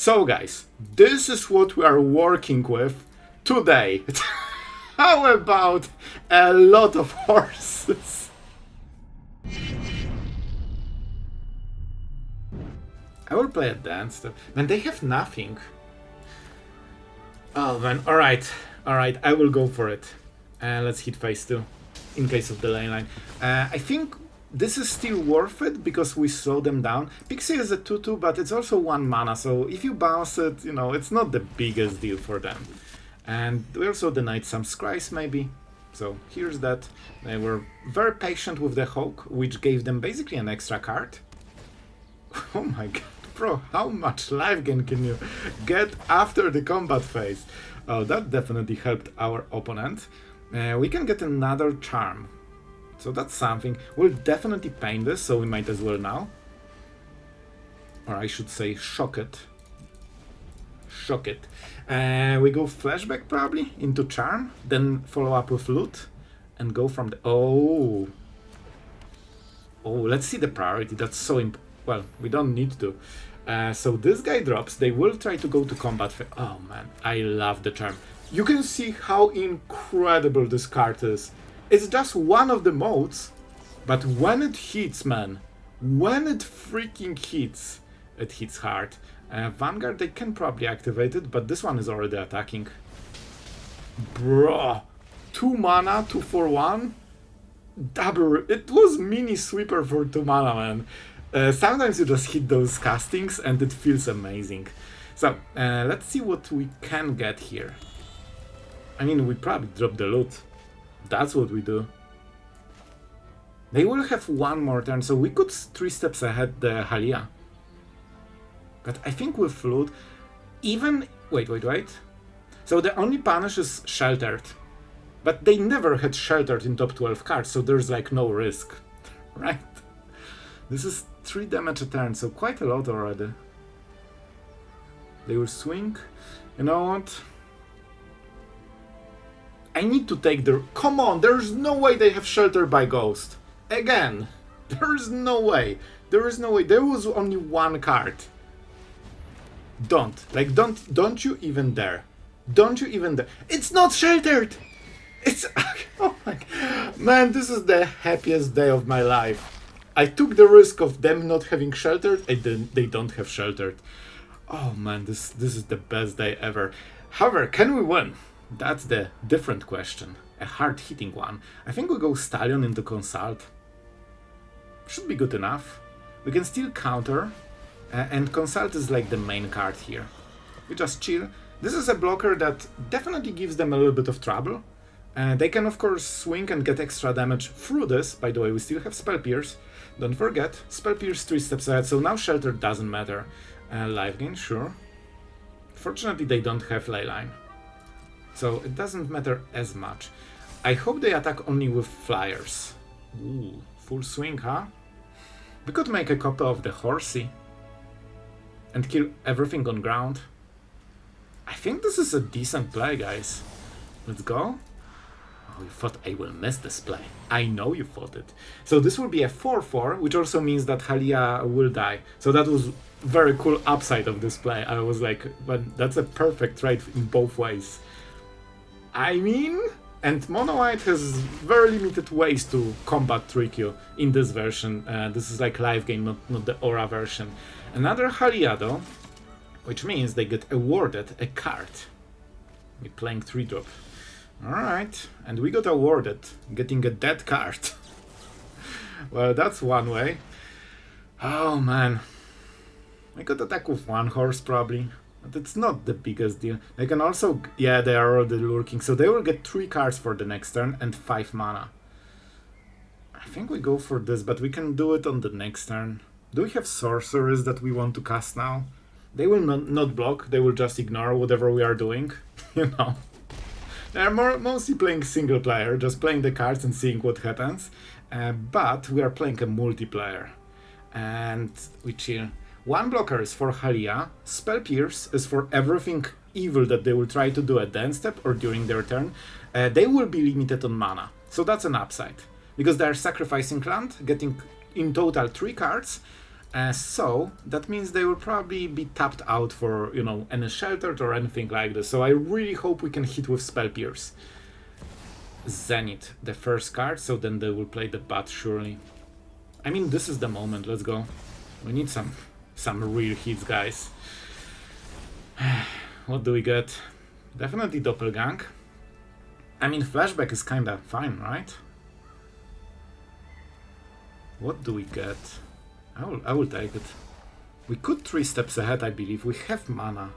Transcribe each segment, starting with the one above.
So guys, this is what we are working with today. How about a lot of horses? I will play a dance. Man, they have nothing. Oh man, alright, I will go for it. Let's hit phase 2, in case of the lane line. I think this is still worth it, because we slow them down. Pixie is a 2-2, but it's also 1 mana, so if you bounce it, you know, it's not the biggest deal for them. And we also denied some scries, maybe. So here's that. They were very patient with the Hawk, which gave them basically an extra card. Oh my god, bro, how much life gain can you get after the combat phase? Oh, that definitely helped our opponent. We can get another charm. So that's something. We'll definitely paint this, so we might as well now. Or I should say shock it. Shock it. We go flashback probably into charm, then follow up with loot, and go from the... Oh, let's see the priority. That's so well, we don't need to. So this guy drops. They will try to go to combat. Oh man, I love the charm. You can see how incredible this card is. It's just one of the modes, but when it hits, man, when it freaking hits, it hits hard. Vanguard, they can probably activate it, but this one is already attacking. Bruh, 2 mana, 2 for 1. Double, it was mini sweeper for 2 mana, man. Sometimes you just hit those castings and it feels amazing. So, let's see what we can get here. I mean, we probably drop the loot. That's what we do. They will have 1 more turn, so we could 3 steps ahead the Halia. But I think with Flute, even... Wait. So the only punish is Sheltered. But they never had Sheltered in top 12 cards, so there's like no risk. Right? This is 3 damage a turn, so quite a lot already. They will swing. You know what? I need to take the... Come on, there's no way they have Sheltered by Ghost. Again, there's no way. There is no way. There was only 1 card. Don't you even dare. Don't you even dare. It's not Sheltered! It's... Oh my... Man, this is the happiest day of my life. I took the risk of them not having Sheltered, and then they don't have Sheltered. Oh man, this is the best day ever. However, can we win? That's the different question. A hard-hitting one. I think we go Stallion into Consult. Should be good enough. We can still counter. And Consult is like the main card here. We just chill. This is a blocker that definitely gives them a little bit of trouble. They can of course swing and get extra damage through this. By the way, we still have Spell Pierce. Don't forget, Spell Pierce 3 steps ahead, so now Shelter doesn't matter. Life gain, sure. Fortunately, they don't have Leyline, so it doesn't matter as much. I hope they attack only with flyers. Ooh, full swing, huh? We could make a copy of the horsey and kill everything on ground. I think this is a decent play, guys. Let's go. Oh, you thought I will miss this play. I know you thought it. So this will be a 4-4, which also means that Halia will die. So that was very cool upside of this play. I was like, but that's a perfect trade in both ways. I mean, and Mono White has very limited ways to combat trick you in this version. This is like live game, not the Aura version. Another Halia though, which means they get awarded a card. We're playing 3-drop. Alright, and we got awarded getting a dead card. Well, that's one way. Oh man. I could attack with 1 horse probably, but it's not the biggest deal. They can also... Yeah, they are already lurking, so they will get 3 cards for the next turn and 5 mana. I think we go for this, but we can do it on the next turn. Do we have sorceries that we want to cast now? They will not block, they will just ignore whatever we are doing, you know. They're mostly playing single player, just playing the cards and seeing what happens. But we are playing a multiplayer. And we chill. 1 blocker is for Halia, Spell Pierce is for everything evil that they will try to do at the end step or during their turn. They will be limited on mana, so that's an upside. Because they are sacrificing land, getting in total 3 cards, So that means they will probably be tapped out for, you know, any sheltered or anything like this. So I really hope we can hit with Spell Pierce. Zenith, the first card, so then they will play the bat surely. I mean, this is the moment, let's go. We need some real hits, guys. What do we get? Definitely Doppelgang. I mean, Flashback is kinda fine, right? What do we get? I will take it. We could 3 steps ahead, I believe. We have mana.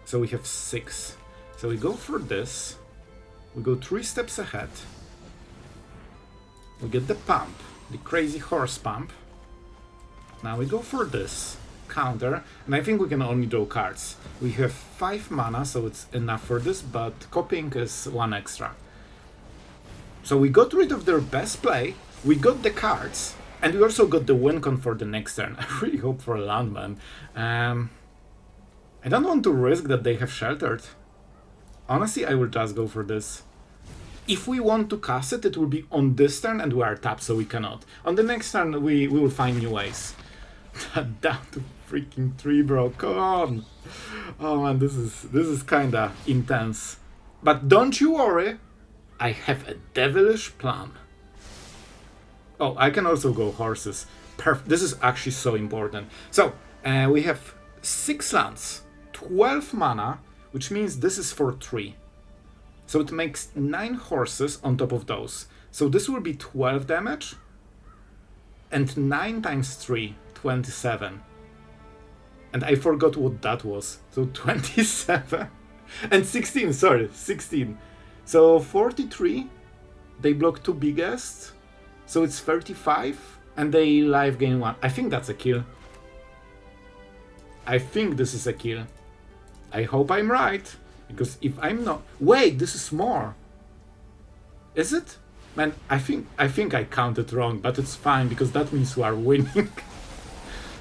So we have 6. So we go for this. We go 3 steps ahead. We get the pump. The crazy horse pump. Now we go for this. Counter. And I think we can only draw cards. We have 5 mana, so it's enough for this, but copying is 1 extra. So we got rid of their best play. We got the cards. And we also got the win con for the next turn. I really hope for a land, man. I don't want to risk that they have sheltered. Honestly, I will just go for this. If we want to cast it, it will be on this turn and we are tapped, so we cannot. On the next turn, we will find new ways. Down to freaking 3, bro. Come on. Oh man, this is kinda intense. But don't you worry. I have a devilish plan. Oh, I can also go horses. This is actually so important. So, we have 6 lands, 12 mana, which means this is for 3. So it makes 9 horses on top of those. So this will be 12 damage. And 9 times 3, 27. And I forgot what that was. So 27. And 16, sorry, 16. So 43. They block 2 biggest. So it's 35, and they live gain 1. I think that's a kill. I think this is a kill. I hope I'm right, because if I'm not... Wait, this is more. Is it? Man, I think I counted wrong, but it's fine, because that means we are winning.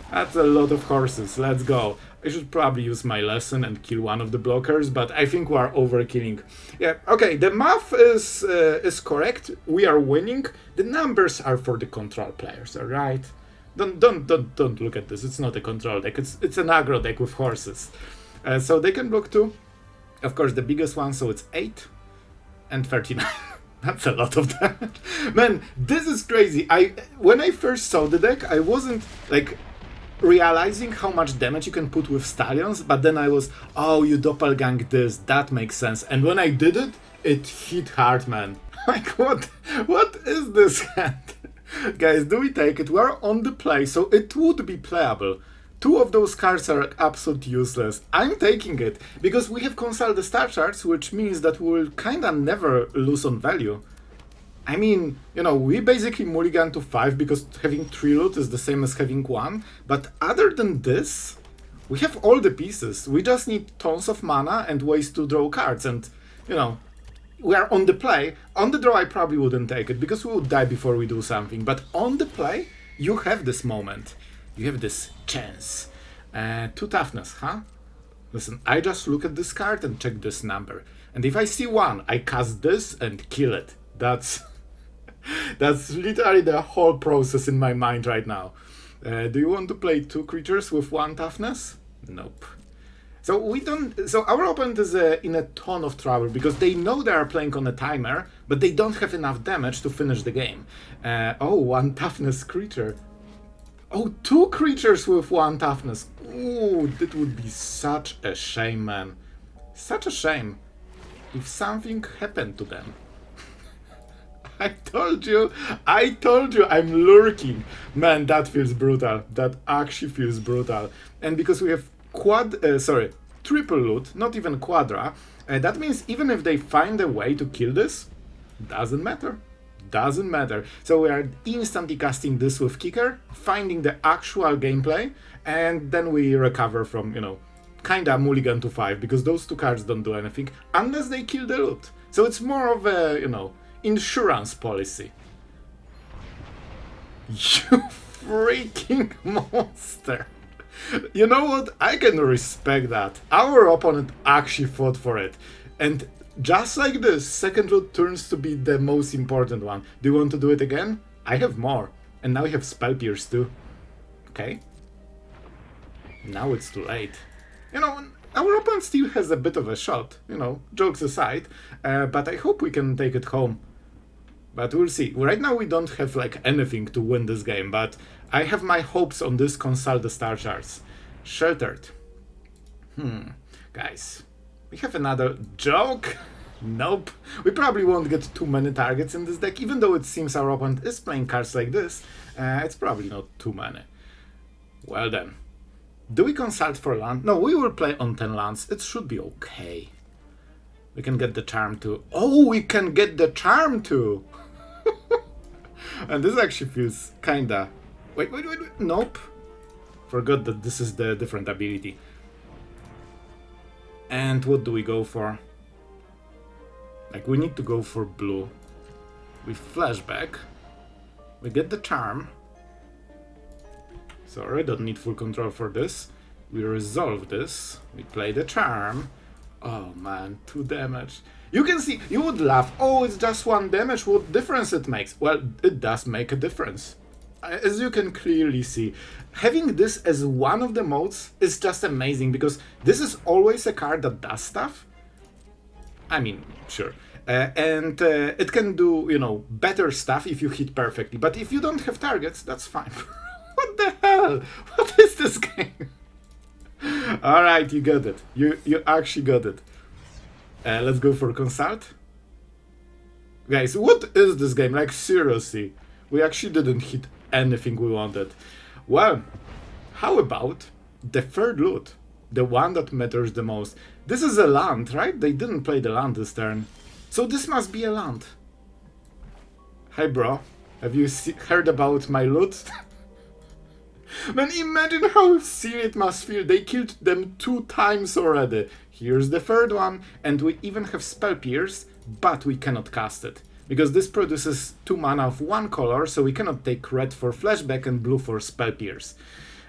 That's a lot of horses, let's go. I should probably use my lesson and kill one of the blockers, but I think we are overkilling. Yeah, okay, the math is correct. We are winning. The numbers are for the control players, alright? Don't look at this. It's not a control deck. It's an aggro deck with horses. So they can block 2. Of course, the biggest one, so it's 8 and 39. That's a lot of damage. Man, this is crazy. When I first saw the deck, I wasn't like realizing how much damage you can put with stallions, but then I was, oh, you doppelgang this, that makes sense. And when I did it, it hit hard, man. Like, what is this hand? Guys, do we take it? We're on the play, so it would be playable. 2 of those cards are absolutely useless. I'm taking it, because we have Consult the Star Charts, which means that we will kinda never lose on value. I mean, you know, we basically mulligan to 5 because having 3 loot is the same as having 1, but other than this, we have all the pieces. We just need tons of mana and ways to draw cards, and, you know, we are on the play. On the draw, I probably wouldn't take it because we would die before we do something, but on the play, you have this moment. You have this chance. 2 toughness, huh? Listen, I just look at this card and check this number, and if I see 1, I cast this and kill it. That's literally the whole process in my mind right now. Do you want to play 2 creatures with 1 toughness? Nope. So our opponent is in a ton of trouble because they know they are playing on a timer, but they don't have enough damage to finish the game. Oh, 1 toughness creature. Oh, 2 creatures with 1 toughness. Ooh, that would be such a shame, man. Such a shame if something happened to them. I told you, I'm lurking. Man, that feels brutal. That actually feels brutal. And because we have triple loot, not even quadra, that means even if they find a way to kill this, doesn't matter. Doesn't matter. So we are instantly casting this with Kicker, finding the actual gameplay, and then we recover from, you know, kinda mulligan to 5, because those 2 cards don't do anything, unless they kill the loot. So it's more of a, you know, insurance policy. You freaking monster. You know what? I can respect that. Our opponent actually fought for it. And just like this, second loot turns to be the most important one. Do you want to do it again? I have more. And now we have Spell Pierce too. okay. Now it's too late. You know, our opponent still has a bit of a shot, you know, jokes aside, but I hope we can take it home. But we'll see. Right now we don't have like anything to win this game, but I have my hopes on this Consult the Star Shards. Sheltered. Guys, we have another joke? Nope. We probably won't get too many targets in this deck, even though it seems our opponent is playing cards like this. It's probably not too many. Well then. Do we consult for land? No, we will play on 10 lands. It should be okay. We can get the charm too. Oh, we can get the charm too! And this actually feels kinda... Wait. Nope. Forgot that this is the different ability. And what do we go for? Like, we need to go for blue. We flashback. We get the charm. Sorry, don't need full control for this. We resolve this. We play the charm. Oh man, 2 damage. You can see, you would laugh, oh, it's just 1 damage, what difference it makes? Well, it does make a difference. As you can clearly see, having this as one of the modes is just amazing, because this is always a card that does stuff. I mean, sure. And it can do, you know, better stuff if you hit perfectly. But if you don't have targets, that's fine. What the hell? What is this game? Alright, you got it. You actually got it. Let's go for Consult. Guys, what is this game? Like, seriously. We actually didn't hit anything we wanted. Well, how about the third loot? The one that matters the most. This is a land, right? They didn't play the land this turn. So this must be a land. Hey bro, have you heard about my loot? Man, imagine how silly it must feel. They killed them 2 times already. Here's the third one, and we even have Spell Pierce, but we cannot cast it. Because this produces 2 mana of 1 color, so we cannot take red for Flashback and blue for Spell Pierce.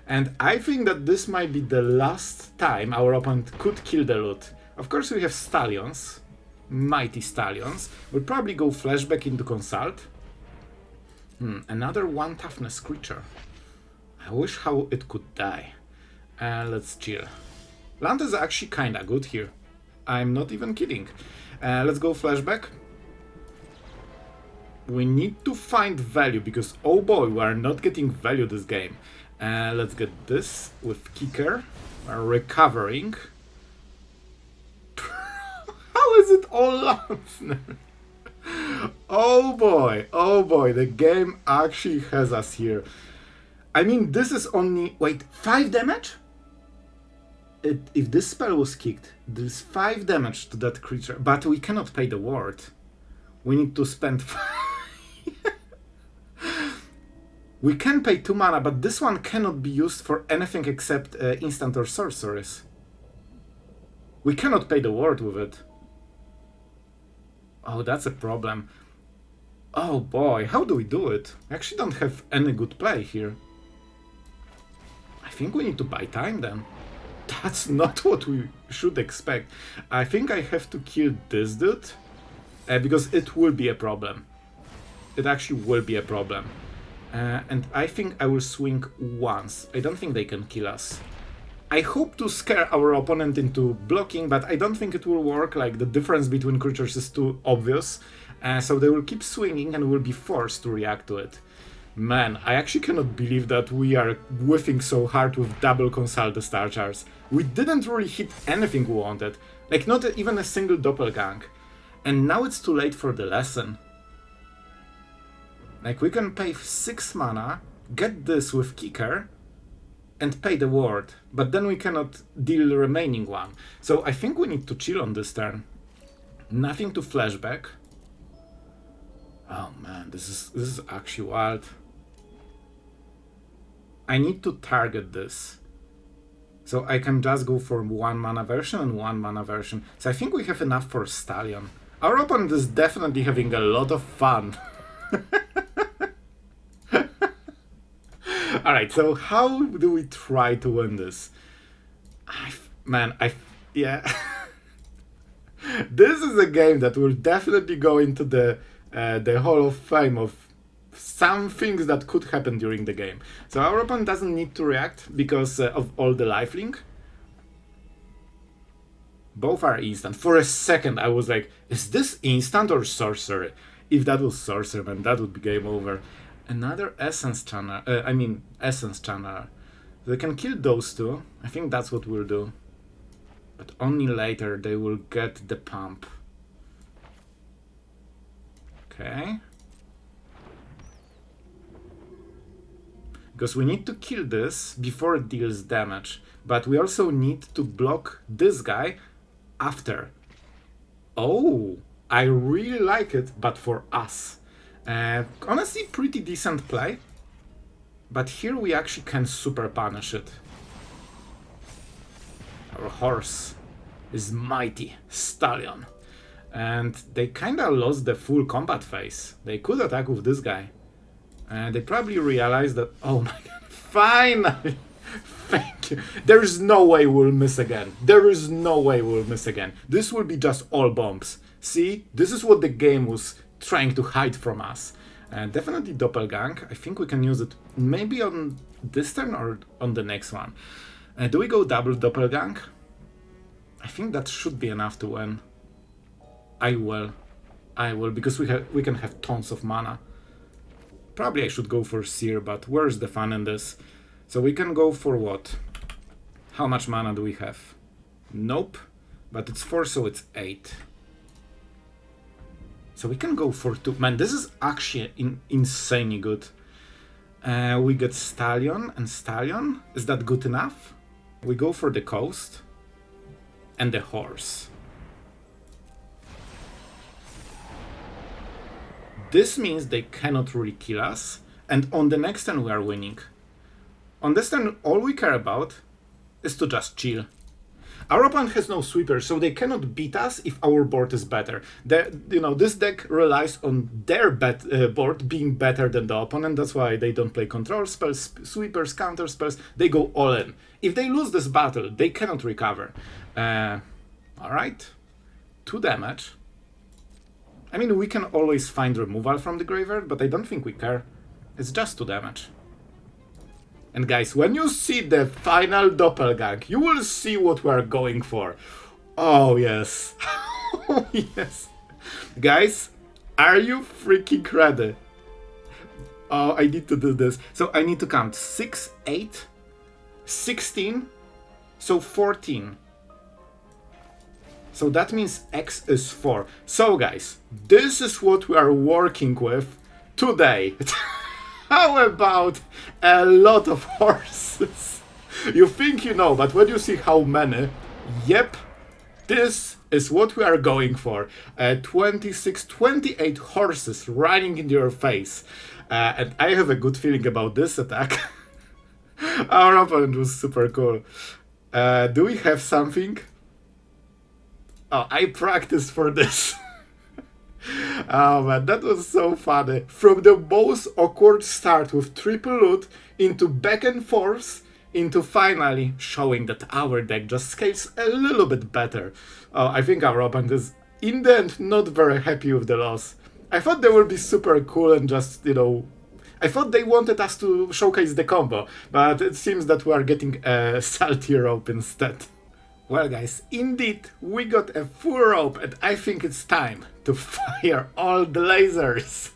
And I think that this might be the last time our opponent could kill the loot. Of course we have Stallions, Mighty Stallions. We'll probably go Flashback into Consult. Another 1 toughness creature. I wish how it could die. Let's chill. Land is actually kinda good here. I'm not even kidding. Let's go Flashback. We need to find value, because oh boy, we are not getting value this game. Let's get this with Kicker. We're recovering. How is it all lands? Oh boy, the game actually has us here. I mean, this is only, wait, 5 damage? If this spell was kicked, there's 5 damage to that creature, but we cannot pay the ward. We need to spend... We can pay 2 mana, but this one cannot be used for anything except instant or sorceries. We cannot pay the ward with it. Oh, that's a problem. Oh boy, how do we do it? I actually don't have any good play here. I think we need to buy time then. That's not what we should expect. I think I have to kill this dude, because it will be a problem. It actually will be a problem. And I think I will swing once. I don't think they can kill us. I hope to scare our opponent into blocking, but I don't think it will work. Like, the difference between creatures is too obvious. So they will keep swinging and will be forced to react to it. Man, I actually cannot believe that we are whiffing so hard with double Consult the Star Shards. We didn't really hit anything we wanted. Like, not even a single Doppelgang. And now it's too late for the lesson. Like, we can pay 6 mana, get this with Kicker, and pay the ward. But then we cannot deal the remaining one. So I think we need to chill on this turn. Nothing to Flashback. Oh man, this is actually wild. I need to target this. So I can just go for 1 mana version and 1 mana version. So I think we have enough for Stallion. Our opponent is definitely having a lot of fun. Alright, so how do we try to win this? Yeah. This is a game that will definitely go into the Hall of Fame of some things that could happen during the game. So our opponent doesn't need to react because of all the lifelink. Both are instant. For a second I was like, is this instant or sorcery? If that was sorcery, man, that would be game over. Another essence channel, essence channel. They can kill those two. I think that's what we'll do. But only later they will get the pump. Okay. Because we need to kill this before it deals damage. But we also need to block this guy after. Oh, I really like it, but for us. Honestly, pretty decent play. But here we actually can super punish it. Our horse is mighty Stallion. And they kinda lost the full combat phase. They could attack with this guy. And they probably realized that, oh my god, finally! Thank you. There is no way we'll miss again. There is no way we'll miss again. This will be just all bombs. See? This is what the game was trying to hide from us. Definitely Doppelgang. I think we can use it maybe on this turn or on the next one. Do we go double Doppelgang? I think that should be enough to win. I will, because we can have tons of mana. Probably I should go for Sear, but where's the fun in this? So we can go for what? How much mana do we have? Nope, but it's 4, so it's 8. So we can go for 2. Man, this is actually insanely good. We get Stallion and Stallion. Is that good enough? We go for the coast and the horse. This means they cannot really kill us, and on the next turn we are winning. On this turn, all we care about is to just chill. Our opponent has no sweeper, so they cannot beat us if our board is better. This deck relies on their board being better than the opponent. That's why they don't play control spells, sweepers, counter spells. They go all in. If they lose this battle, they cannot recover. Alright, 2 damage. I mean, we can always find removal from the graveyard, but I don't think we care. It's just 2 damage. And guys, when you see the final Doppelgang, you will see what we are going for. Oh, yes. Oh, yes. Guys, are you freaking ready? Oh, I need to do this. So I need to count 6, 8, 16, so 14. So that means X is 4. So guys, this is what we are working with today. How about a lot of horses? You think you know, but when you see how many, yep, this is what we are going for. 26, 28 horses running into your face. And I have a good feeling about this attack. Our opponent was super cool. Do we have something? Oh, I practiced for this. Oh man, that was so funny. From the most awkward start with triple loot into back and forth into finally showing that our deck just scales a little bit better. Oh, I think our opponent is in the end not very happy with the loss. I thought they would be super cool and just, I thought they wanted us to showcase the combo, but it seems that we are getting a salty rope instead. Well guys, indeed, we got a full rope and I think it's time to fire all the lasers.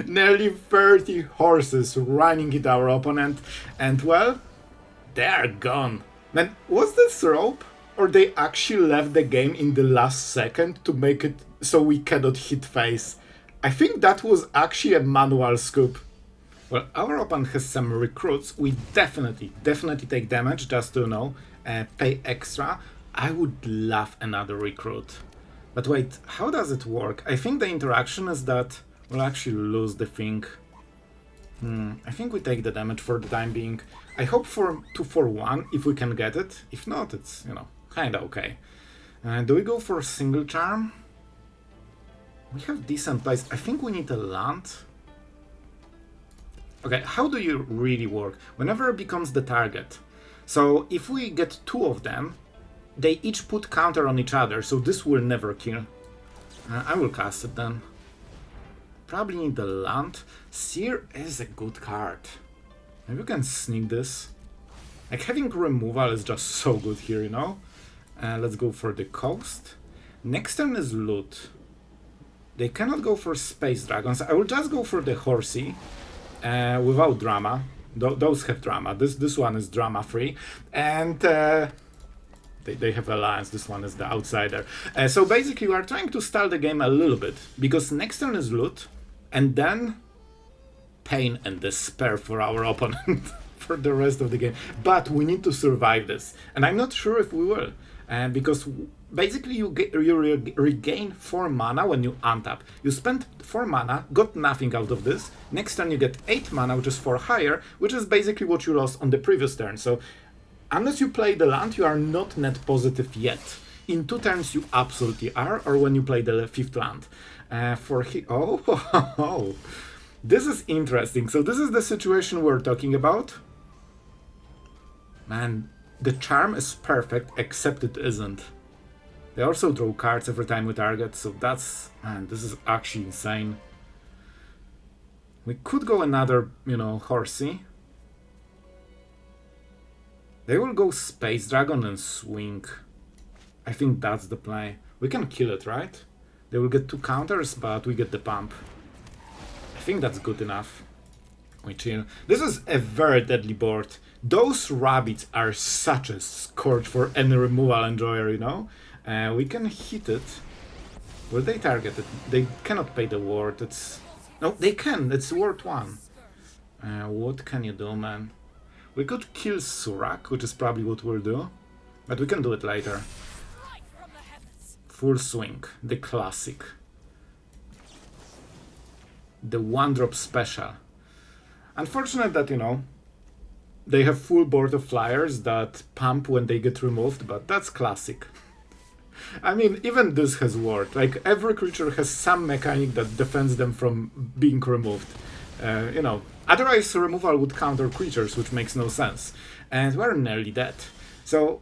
Nearly 30 horses running at our opponent and well, they are gone. Man, was this rope or they actually left the game in the last second to make it so we cannot hit face? I think that was actually a manual scoop. Well, our opponent has some recruits. We definitely take damage, just to pay extra. I would love another recruit. But wait, how does it work? I think the interaction is that we'll actually lose the thing. I think we take the damage for the time being. I hope for 2-for-1 if we can get it. If not, it's, kinda okay. Do we go for a single charm? We have decent plays. I think we need a land. Okay, how do you really work? Whenever it becomes the target. So if we get 2 of them, they each put counter on each other, so this will never kill. I will cast it then. probably need the land. Sear is a good card. Maybe we can sneak this. Like, having removal is just so good here, you know? Let's go for the coast. Next turn is Lute. They cannot go for space dragons. I will just go for the horsey without drama. Those have drama. This one is drama free. And they have alliance. This one is the outsider. So basically we are trying to stall the game a little bit, because next turn is Lute, and then pain and despair for our opponent for the rest of the game. But we need to survive this, and I'm not sure if we will, because basically you regain 4 mana when you untap. You spent 4 mana, got nothing out of this. Next turn you get 8 mana, which is 4 higher, which is basically what you lost on the previous turn. So unless you play the land, you are not net positive yet. In 2 turns you absolutely are, or when you play the 5th land. This is interesting. So this is the situation we're talking about. Man, the charm is perfect, except it isn't. They also draw cards every time we target, so that's... Man, this is actually insane. We could go another, you know, horsey. They will go Space Dragon and swing. I think that's the play. We can kill it, right? They will get 2 counters, but we get the pump. I think that's good enough. We chill. This is a very deadly board. Those rabbits are such a scourge for any removal enjoyer, you know? We can hit it. Will they target it? They cannot pay the ward. It's... No, they can. It's ward 1. What can you do, man? We could kill Surak, which is probably what we'll do. But we can do it later. Full swing. The classic. The 1-drop special. Unfortunate that, you know, they have full board of flyers that pump when they get removed, but that's classic. I mean, even this has worked. Like, every creature has some mechanic that defends them from being removed. You know, otherwise removal would counter creatures, which makes no sense. And we're nearly dead. So,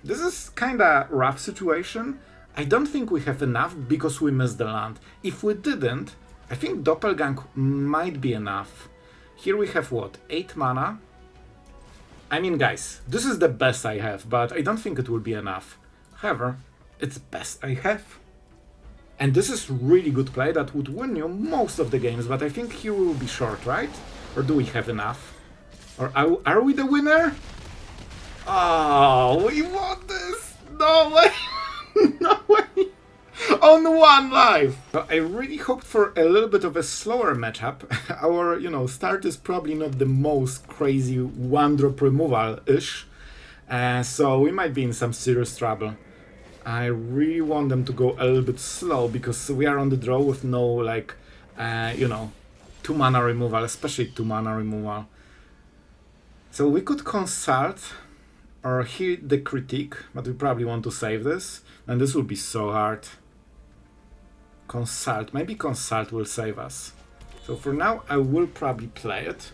this is kinda rough situation. I don't think we have enough because we missed the land. If we didn't, I think Doppelgang might be enough. Here we have what? 8 mana? I mean, guys, this is the best I have, but I don't think it will be enough. However, it's best I have. And this is really good play that would win you most of the games, but I think here we will be short, right? Or do we have enough? Or are we the winner? Oh, we won this! No way! No way! On 1 life! So I really hoped for a little bit of a slower matchup. Our, you know, start is probably not the most crazy 1-drop removal-ish. So we might be in some serious trouble. I really want them to go a little bit slow, because we are on the draw with no, like, you know, 2 mana removal, especially 2 mana removal. So we could consult or hear the critique, but we probably want to save this, and this will be so hard. Consult, maybe consult will save us. So for now I will probably play it.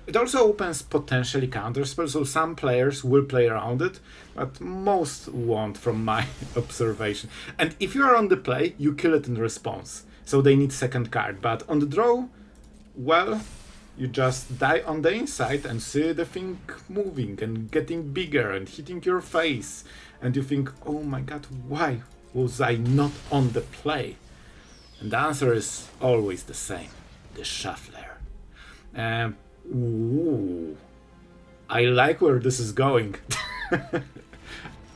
It also opens potentially counterspell, so some players will play around it, but most won't from my observation. And if you are on the play, you kill it in response, so they need second card. But on the draw, well, you just die on the inside and see the thing moving and getting bigger and hitting your face. And you think, oh my god, why was I not on the play? And the answer is always the same, the shuffler. Ooh, I like where this is going.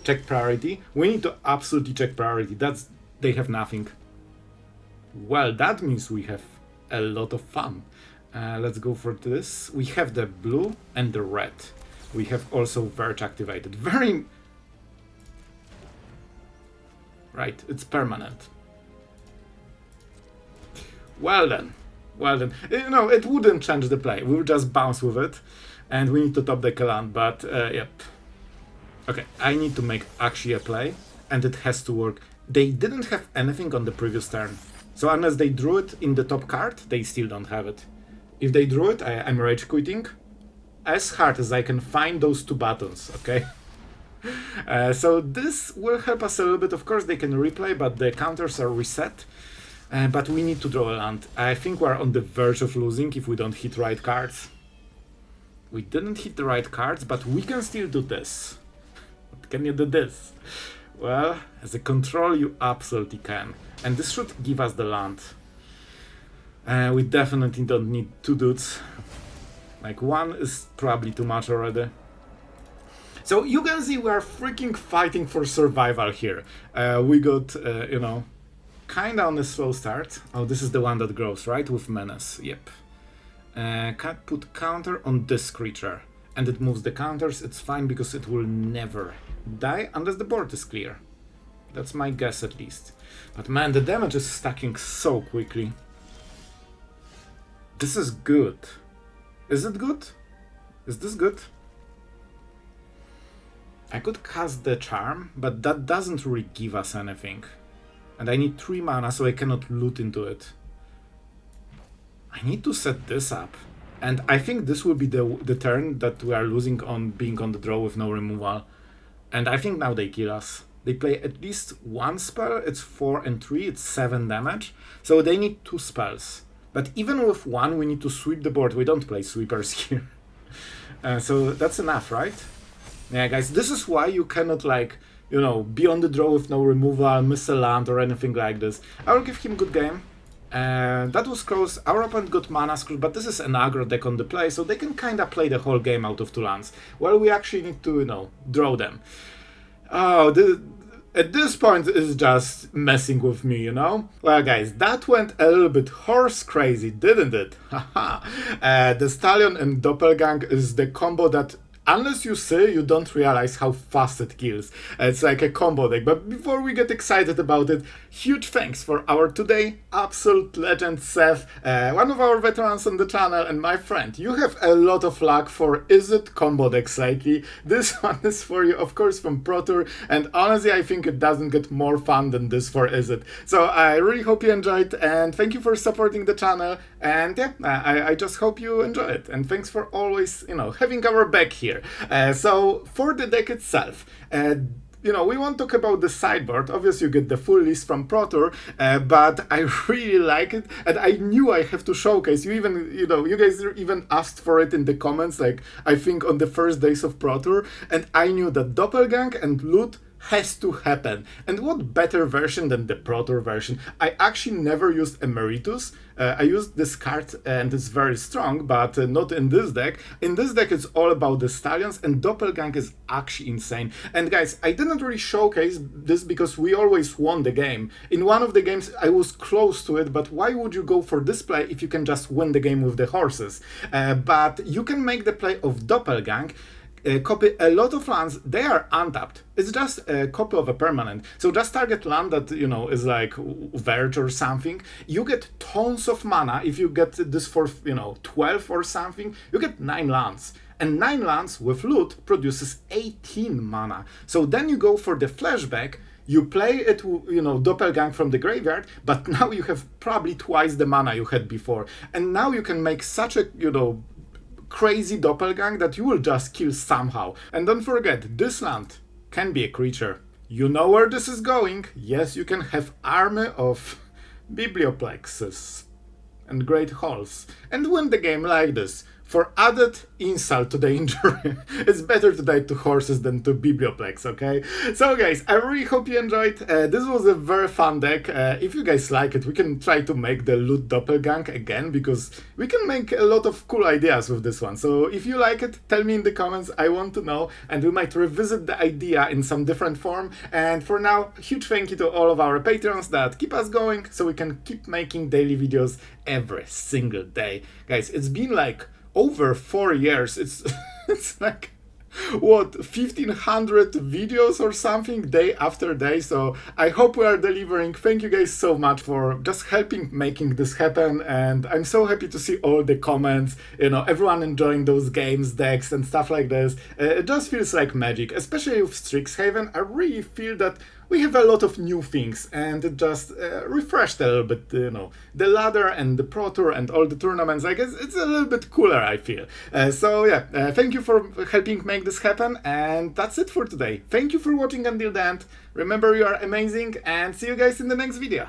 Check priority. We need to absolutely check priority. They have nothing. Well, that means we have a lot of fun. Let's go for this. We have the blue and the red. We have also Verge activated. Very... Right, it's permanent. Well then. Well then, you know, it wouldn't change the play. We'll just bounce with it. And we need to top deck a land, but yep. Okay, I need to make actually a play. And it has to work. They didn't have anything on the previous turn. So unless they drew it in the top card, they still don't have it. If they drew it, I'm rage quitting. As hard as I can find those 2 buttons, okay? So this will help us a little bit. Of course, they can replay, but the counters are reset. But we need to draw a land. I think we're on the verge of losing if we don't hit right cards. We didn't hit the right cards, but we can still do this. But can you do this? Well, as a control, you absolutely can. And this should give us the land. We definitely don't need 2 dudes. Like, 1 is probably too much already. So you can see we're freaking fighting for survival here. We got, you know, kinda on a slow start. Oh, this is the one that grows, right? With menace, yep. Can't put counter on this creature. And it moves the counters, it's fine because it will never die unless the board is clear. That's my guess at least. But man, the damage is stacking so quickly. This is good. Is it good? Is this good? I could cast the charm, but that doesn't really give us anything. And I need 3 mana, so I cannot loot into it. I need to set this up. And I think this will be the turn that we are losing on being on the draw with no removal. And I think now they kill us. They play at least 1 spell, it's 4 and 3, it's 7 damage. So they need 2 spells. But even with 1, we need to sweep the board. We don't play sweepers here. So that's enough, right? Yeah, guys, this is why you cannot, like, you know, be on the draw with no removal, miss a land or anything like this. I will give him good game. That was close. Our opponent got mana screw, but this is an aggro deck on the play, so they can kind of play the whole game out of 2 lands. Well, we actually need to, you know, draw them. Oh, at this point it's just messing with me, you know? Well, guys, that went a little bit horse crazy, didn't it? Haha. The Stallion and Doppelgang is the combo that, unless you see, you don't realize how fast it kills. It's like a combo deck. But before we get excited about it, huge thanks for our today absolute legend Seth, one of our veterans on the channel and my friend. You have a lot of luck for Is It combo decks lately. This one is for you, of course, from Pro Tour, and honestly I think it doesn't get more fun than this for Is It. So I really hope you enjoyed, and thank you for supporting the channel, and yeah, I just hope you enjoy it, and thanks for always, you know, having our back here. So for the deck itself, you know, we won't talk about the sideboard. Obviously, you get the full list from Pro Tour, but I really like it, and I knew I have to showcase. You even, you know, you guys even asked for it in the comments, like, I think on the first days of Pro Tour, and I knew that Doppelgang and Lute has to happen. And what better version than the Pro Tour version? I actually never used Emeritus. I used this card and it's very strong, but not in this deck. In this deck it's all about the Stallions, and Doppelgang is actually insane. And guys, I didn't really showcase this because we always won the game. In one of the games I was close to it, but why would you go for this play if you can just win the game with the horses? But you can make the play of Doppelgang, copy a lot of lands, they are untapped. It's just a copy of a permanent. So just target land that, you know, is like Verge or something. You get tons of mana. If you get this for, you know, 12 or something, you get 9 lands. And 9 lands with Lute produces 18 mana. So then you go for the Flashback, you play it, you know, Doppelgang from the graveyard, but now you have probably twice the mana you had before. And now you can make such a, you know, crazy Doppelgang that you will just kill somehow. And don't forget, this land can be a creature. You know where this is going. Yes, you can have army of Biblioplexes and great halls and win the game like this. For added insult to the injury, it's better to die to horses than to Biblioplex, okay? So guys, I really hope you enjoyed. This was a very fun deck. If you guys like it, we can try to make the Lute Doppelgang again, because we can make a lot of cool ideas with this one. So if you like it, tell me in the comments, I want to know, and we might revisit the idea in some different form. And for now, huge thank you to all of our patrons that keep us going so we can keep making daily videos every single day. Guys, it's been like over 4 years. It's like, what, 1500 videos or something day after day. So I hope we are delivering. Thank you guys so much for just helping making this happen, and I'm so happy to see all the comments, you know, everyone enjoying those games, decks and stuff like this. It just feels like magic, especially with Strixhaven. I really feel that we have a lot of new things, and it just refreshed a little bit, you know, the ladder and the Pro Tour and all the tournaments. I guess it's a little bit cooler, I feel. So yeah, thank you for helping make this happen, and that's it for today. Thank you for watching until the end. Remember, you are amazing, and see you guys in the next video.